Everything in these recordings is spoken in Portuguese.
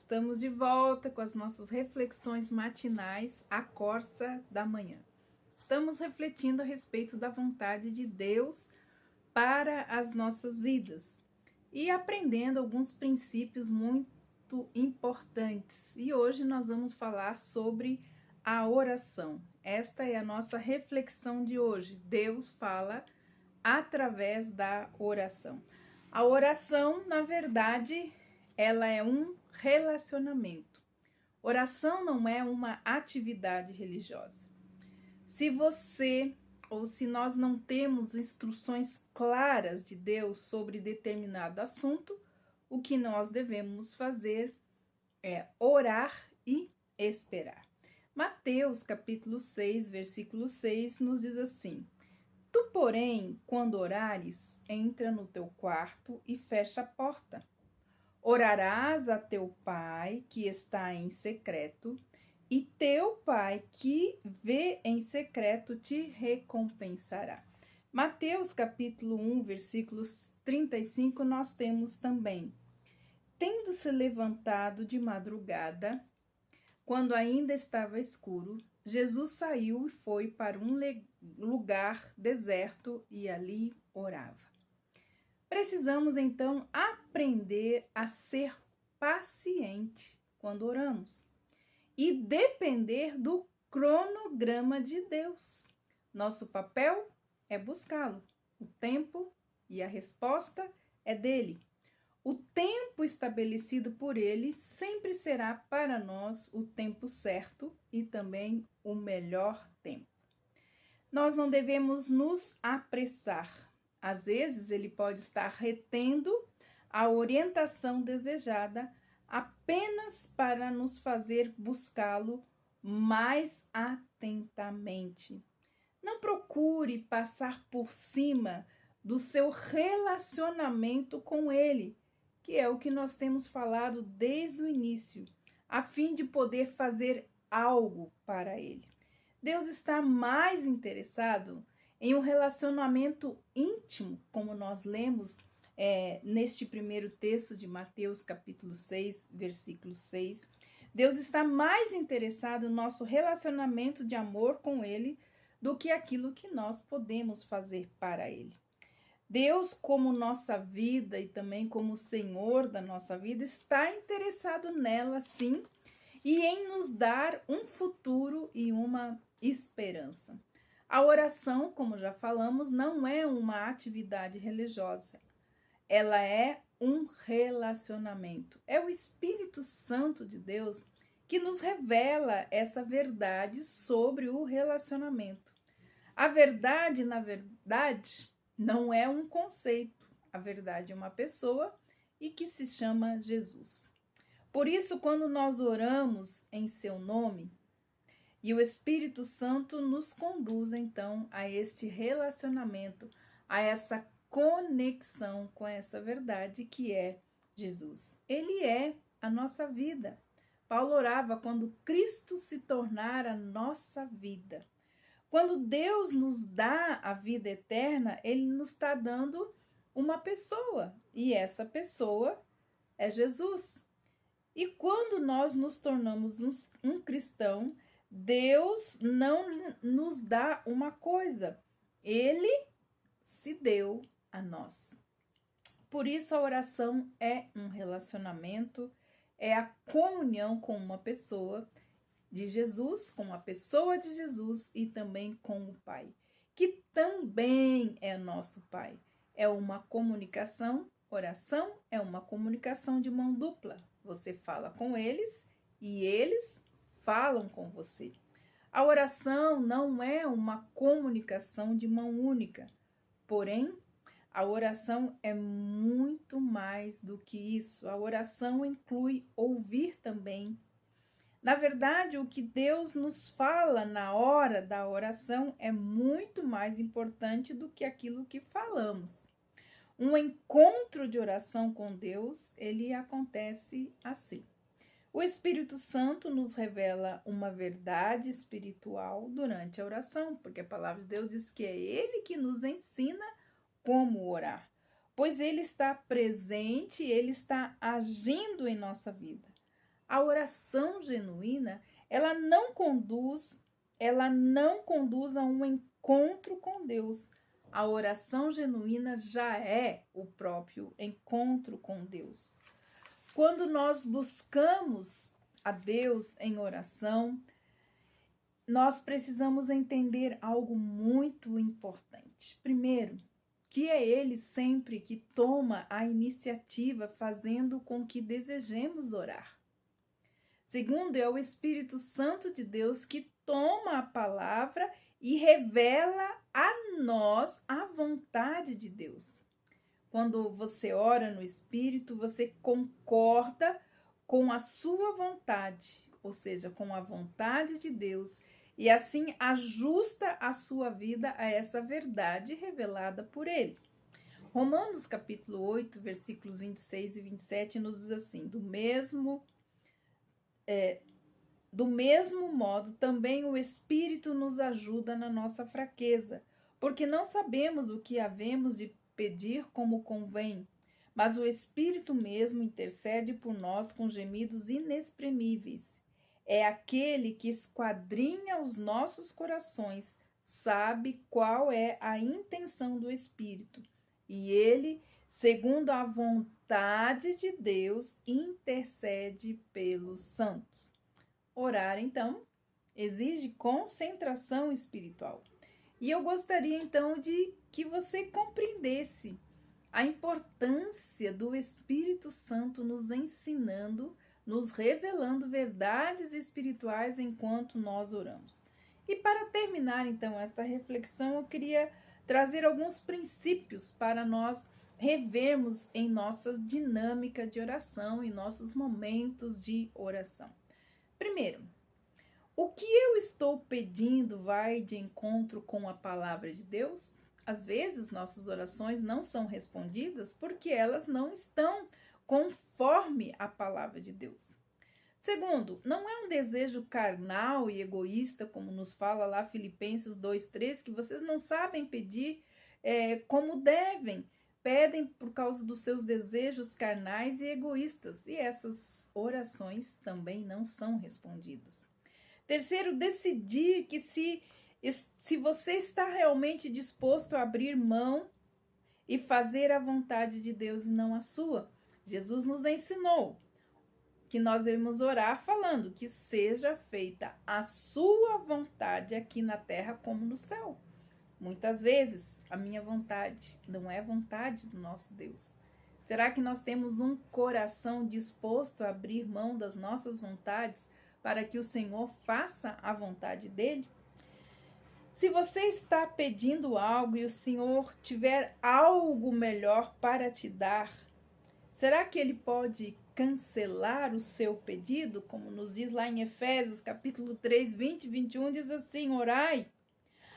Estamos de volta com as nossas reflexões matinais, a Corsa da Manhã. Estamos refletindo a respeito da vontade de Deus para as nossas vidas e aprendendo alguns princípios muito importantes. E hoje nós vamos falar sobre a oração. Esta é a nossa reflexão de hoje. Deus fala através da oração. A oração, na verdade, ela é um relacionamento. Oração não é uma atividade religiosa. Se você ou se nós não temos instruções claras de Deus sobre determinado assunto, o que nós devemos fazer é orar e esperar. Mateus capítulo 6, versículo 6 nos diz assim: Tu, porém, quando orares, entra no teu quarto e fecha a porta. Orarás a teu pai que está em secreto, e teu pai que vê em secreto te recompensará. Mateus capítulo 1, versículos 35, nós temos também: Tendo se levantado de madrugada, quando ainda estava escuro, Jesus saiu e foi para um lugar deserto e ali orava. Precisamos, então, aprender a ser paciente quando oramos e depender do cronograma de Deus. Nosso papel é buscá-lo. O tempo e a resposta é dele. O tempo estabelecido por ele sempre será para nós o tempo certo e também o melhor tempo. Nós não devemos nos apressar. Às vezes, ele pode estar retendo a orientação desejada apenas para nos fazer buscá-lo mais atentamente. Não procure passar por cima do seu relacionamento com ele, que é o que nós temos falado desde o início, a fim de poder fazer algo para ele. Deus está mais interessado em um relacionamento íntimo, como nós lemos neste primeiro texto de Mateus capítulo 6, versículo 6. Deus está mais interessado no nosso relacionamento de amor com ele do que aquilo que nós podemos fazer para ele. Deus, como nossa vida e também como Senhor da nossa vida, está interessado nela, sim, e em nos dar um futuro e uma esperança. A oração, como já falamos, não é uma atividade religiosa. Ela é um relacionamento. É o Espírito Santo de Deus que nos revela essa verdade sobre o relacionamento. A verdade, na verdade, não é um conceito. A verdade é uma pessoa e que se chama Jesus. Por isso, quando nós oramos em seu nome, e o Espírito Santo nos conduz, então, a este relacionamento, a essa conexão com essa verdade que é Jesus. Ele é a nossa vida. Paulo orava quando Cristo se tornar a nossa vida. Quando Deus nos dá a vida eterna, Ele nos está dando uma pessoa, e essa pessoa é Jesus. E quando nós nos tornamos um cristão, Deus não nos dá uma coisa, Ele se deu a nós. Por isso a oração é um relacionamento, é a comunhão com uma pessoa de Jesus, com a pessoa de Jesus e também com o Pai, que também é nosso Pai. É uma comunicação, oração é uma comunicação de mão dupla. Você fala com eles e eles falam com você. A oração não é uma comunicação de mão única, porém, a oração é muito mais do que isso. A oração inclui ouvir também. Na verdade, o que Deus nos fala na hora da oração é muito mais importante do que aquilo que falamos. Um encontro de oração com Deus, ele acontece assim. O Espírito Santo nos revela uma verdade espiritual durante a oração, porque a palavra de Deus diz que é Ele que nos ensina como orar, pois Ele está presente, Ele está agindo em nossa vida. A oração genuína, ela não conduz a um encontro com Deus. A oração genuína já é o próprio encontro com Deus. Quando nós buscamos a Deus em oração, nós precisamos entender algo muito importante. Primeiro, que é Ele sempre que toma a iniciativa, fazendo com que desejemos orar. Segundo, é o Espírito Santo de Deus que toma a palavra e revela a nós a vontade de Deus. Quando você ora no Espírito, você concorda com a sua vontade, ou seja, com a vontade de Deus, e assim ajusta a sua vida a essa verdade revelada por Ele. Romanos capítulo 8, versículos 26 e 27 nos diz assim: do mesmo modo, também o Espírito nos ajuda na nossa fraqueza, porque não sabemos o que havemos de pedir como convém, mas o Espírito mesmo intercede por nós com gemidos inexprimíveis. É aquele que esquadrinha os nossos corações, sabe qual é a intenção do Espírito, e ele, segundo a vontade de Deus, intercede pelos santos. Orar, então, exige concentração espiritual. E eu gostaria, então, de que você compreendesse a importância do Espírito Santo nos ensinando, nos revelando verdades espirituais enquanto nós oramos. E para terminar, então, esta reflexão, eu queria trazer alguns princípios para nós revermos em nossa dinâmica de oração, em nossos momentos de oração. Primeiro, o que eu estou pedindo vai de encontro com a palavra de Deus? Às vezes, nossas orações não são respondidas porque elas não estão conforme a palavra de Deus. Segundo, não é um desejo carnal e egoísta, como nos fala lá Filipenses 2:3, que vocês não sabem pedir como devem, pedem por causa dos seus desejos carnais e egoístas, e essas orações também não são respondidas. Terceiro, decidir que se você está realmente disposto a abrir mão e fazer a vontade de Deus e não a sua. Jesus nos ensinou que nós devemos orar falando que seja feita a sua vontade aqui na terra como no céu. Muitas vezes a minha vontade não é vontade do nosso Deus. Será que nós temos um coração disposto a abrir mão das nossas vontades para que o Senhor faça a vontade dele? Se você está pedindo algo e o Senhor tiver algo melhor para te dar, será que ele pode cancelar o seu pedido? Como nos diz lá em Efésios, capítulo 3, 20 e 21, diz assim: orai,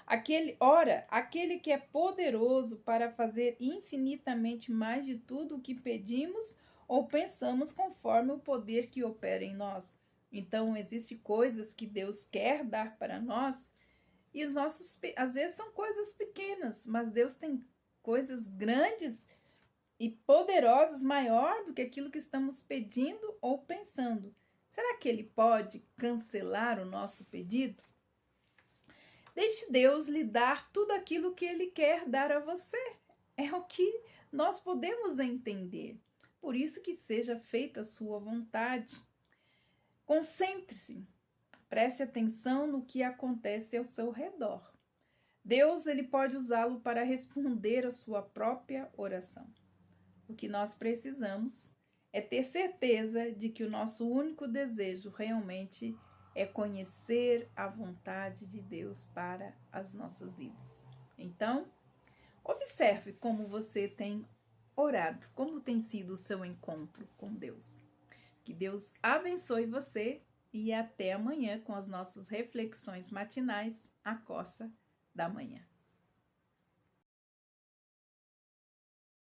aquele que é poderoso para fazer infinitamente mais de tudo o que pedimos ou pensamos, conforme o poder que opera em nós. Então, existem coisas que Deus quer dar para nós, e às vezes são coisas pequenas, mas Deus tem coisas grandes e poderosas, maior do que aquilo que estamos pedindo ou pensando. Será que ele pode cancelar o nosso pedido? Deixe Deus lhe dar tudo aquilo que ele quer dar a você. É o que nós podemos entender. Por isso que seja feita a sua vontade. Concentre-se. Preste atenção no que acontece ao seu redor. Deus, ele pode usá-lo para responder a sua própria oração. O que nós precisamos é ter certeza de que o nosso único desejo realmente é conhecer a vontade de Deus para as nossas vidas. Então, observe como você tem orado, como tem sido o seu encontro com Deus. Que Deus abençoe você e até amanhã com as nossas reflexões matinais, a coça da manhã.